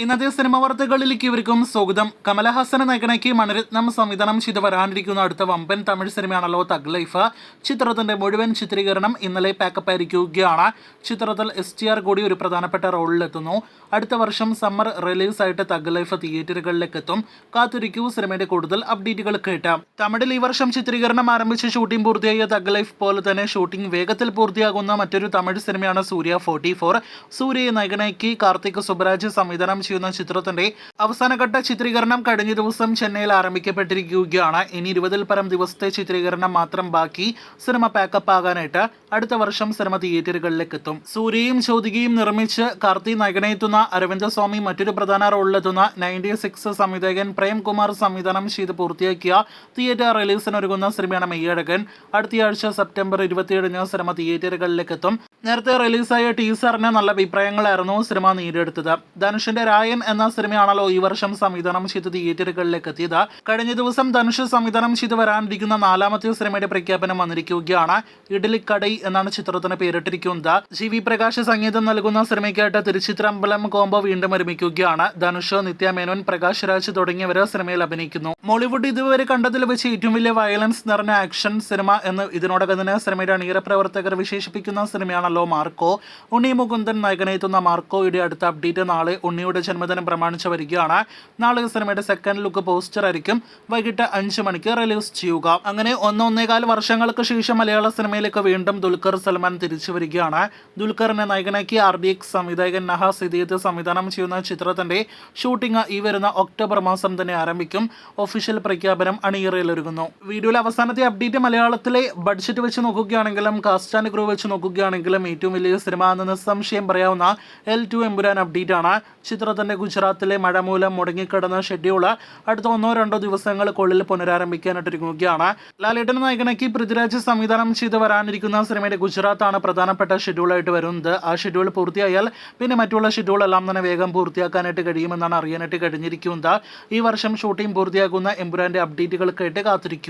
ഇന്നത്തെ സിനിമ വാർത്തകളിലേക്ക് ഇവർക്കും സ്വാഗതം. കമലഹാസനെ നായകനാക്കി മണിരത്നം സംവിധാനം ചെയ്ത് വരാനിരിക്കുന്ന അടുത്ത വമ്പൻ തമിഴ് സിനിമയാണല്ലോ തഗ് ലൈഫ്. ചിത്രത്തിന്റെ മുഴുവൻ ചിത്രീകരണം ഇന്നലെ പാക്കപ്പ് ആയിരിക്കുകയാണ്. ചിത്രത്തിൽ STR കൂടി ഒരു പ്രധാനപ്പെട്ട റോളിലെത്തുന്നു. അടുത്ത വർഷം സമ്മർ റിലീസായിട്ട് തഗ് ലൈഫ് തിയേറ്ററുകളിലേക്ക് എത്തും. കാത്തിരിക്കൂ, സിനിമയുടെ കൂടുതൽ അപ്ഡേറ്റുകൾ കേട്ടാം. തമിഴിൽ ഈ വർഷം ചിത്രീകരണം ആരംഭിച്ച് ഷൂട്ടിംഗ് പൂർത്തിയായ തഗ് ലൈഫ് പോലെ തന്നെ ഷൂട്ടിംഗ് വേഗത്തിൽ പൂർത്തിയാകുന്ന മറ്റൊരു തമിഴ് സിനിമയാണ് സൂര്യ 44. സൂര്യയെ നായകനാക്കി കാർത്തിക് സുബ്രാജ് സംവിധാനം ചെയ്യുന്ന ചിത്രത്തിന്റെ അവസാനഘട്ട ചിത്രീകരണം കഴിഞ്ഞ ദിവസം ചെന്നൈയിൽ ആരംഭിക്കപ്പെട്ടിരിക്കുകയാണ്. ഇനി 20-ൽ പരം ദിവസത്തെ ചിത്രീകരണം മാത്രം ബാക്കി. സിനിമ പാക്കപ്പ് ആകാനായിട്ട് അടുത്ത വർഷം സിനിമ തിയേറ്ററുകളിലേക്ക് എത്തും. സൂര്യയും ജ്യോതികയും നിർമ്മിച്ച് കാർത്തി നായകനെത്തുന്ന അരവിന്ദ സ്വാമി മറ്റൊരു പ്രധാന റോളിലെത്തുന്ന 96 സംവിധായകൻ പ്രേംകുമാർ സംവിധാനം ചെയ്ത് പൂർത്തിയാക്കിയ തിയേറ്റർ റിലീസിനൊരുങ്ങുന്ന സിനിമയാണ് മെയ്യഴകൻ. അടുത്തയാഴ്ച സെപ്റ്റംബർ 27-ന് സിനിമ തിയേറ്ററുകളിലേക്ക് എത്തും. നേരത്തെ റിലീസായ ടീസറിന് നല്ല അഭിപ്രായങ്ങളായിരുന്നു സിനിമ നേടിയെടുത്തത്. ധനുഷിന്റെ രായൻ എന്ന സിനിമയാണല്ലോ ഈ വർഷം സംവിധാനം ചെയ്ത് തിയേറ്ററുകളിലേക്ക് എത്തിയത്. കഴിഞ്ഞ ദിവസം ധനുഷ് സംവിധാനം ചെയ്ത് വരാനിരിക്കുന്ന 4ാമത്തെ സിനിമയുടെ പ്രഖ്യാപനം വന്നിരിക്കുകയാണ്. ഇഡലിക്കടൈ എന്നാണ് ചിത്രത്തിന് പേരിട്ടിരിക്കുന്നത്. GV പ്രകാശ് സംഗീതം നൽകുന്ന സിനിമയ്ക്കായിട്ട് തിരുച്ചിത്രമ്പലം കോംബോ വീണ്ടും ഒരുമിക്കുകയാണ്. ധനുഷ്, നിത്യ മേനോൻ, പ്രകാശ് രാജ് തുടങ്ങിയവർ സിനിമയിൽ അഭിനയിക്കുന്നു. മോളിവുഡ് ഇതുവരെ കണ്ടതിൽ വെച്ച് ഏറ്റവും വലിയ വയലൻസ് നിറഞ്ഞ ആക്ഷൻ സിനിമ എന്ന് ഇതിനോടകം തന്നെ സിനിമയുടെ അണിയറ പ്രവർത്തകർ വിശേഷിപ്പിക്കുന്ന സിനിമയാണല്ലോ മാർക്കോ. ഉണ്ണി മുകുന്ദൻ നായകനെത്തുന്ന മാർക്കോയുടെ അടുത്ത അപ്ഡേറ്റ് നാളെ ഉണ്ണിയുടെ ജന്മദിനം പ്രമാണിച്ച് വരികയാണ്. നാളെ സിനിമയുടെ സെക്കൻഡ് ലുക്ക് പോസ്റ്റർ ആയിരിക്കും വൈകിട്ട് 5 മണിക്ക് റിലീസ് ചെയ്യുക. അങ്ങനെ 1-1.25 വർഷങ്ങൾക്ക് ശേഷം മലയാള സിനിമയിലേക്ക് വീണ്ടും ദുൽഖർ സൽമാൻ തിരിച്ചു വരികയാണ്. ദുൽഖറിനെ നായകനാക്കി RDX സംവിധായകൻ നഹാസ് ഇദിയത്ത് സംവിധാനം ചെയ്യുന്ന ചിത്രത്തിന്റെ ഷൂട്ടിംഗ് ഈ വരുന്ന ഒക്ടോബർ മാസം തന്നെ ആരംഭിക്കും. ഒഫീഷ്യൽ പ്രഖ്യാപനം അണിയറയിലൊരുങ്ങുന്നു. വീഡിയോയിലെ അവസാനത്തെ അപ്ഡേറ്റ് മലയാളത്തിലെ ബഡ്ജറ്റ് വെച്ച് നോക്കുകയാണെങ്കിലും കാസ്റ്റ് ആൻഡ് ക്രൂ വെച്ച് നോക്കുകയാണെങ്കിലും ഏറ്റവും വലിയ സിനിമ എന്ന് നിസ്സംശയം പറയാവുന്ന L2 എമ്പുരാൻ അപ്ഡേറ്റ് ആണ്. ചിത്രത്തിന്റെ ഗുജറാത്തിലെ മഴ മൂലം മുടങ്ങിക്കിടന്ന ഷെഡ്യൂൾ അടുത്ത 1-2 ദിവസങ്ങൾക്കുള്ളിൽ പുനരാരംഭിക്കാനായിട്ടിരിക്കുകയാണ്. ലാലേട്ടൻ നായകനാക്കി പൃഥ്വിരാജ് സംവിധാനം ചെയ്ത് വരാനിരിക്കുന്ന സിനിമയുടെ ഗുജറാത്താണ് പ്രധാനപ്പെട്ട ഷെഡ്യൂളായിട്ട് വരുന്നത്. ആ ഷെഡ്യൂൾ പൂർത്തിയായാൽ പിന്നെ മറ്റുള്ള ഷെഡ്യൂൾ എല്ലാം തന്നെ വേഗം പൂർത്തിയാക്കാനായിട്ട് കഴിയുമെന്നാണ് അറിയാനായിട്ട് കഴിഞ്ഞിരിക്കുന്നത്. ഈ വർഷം ഷൂട്ടിംഗ് പൂർത്തിയാകുന്ന എമ്പുരാന്റെ അപ്ഡേറ്റുകൾ കേട്ട് കാത്തിരിക്കൂ.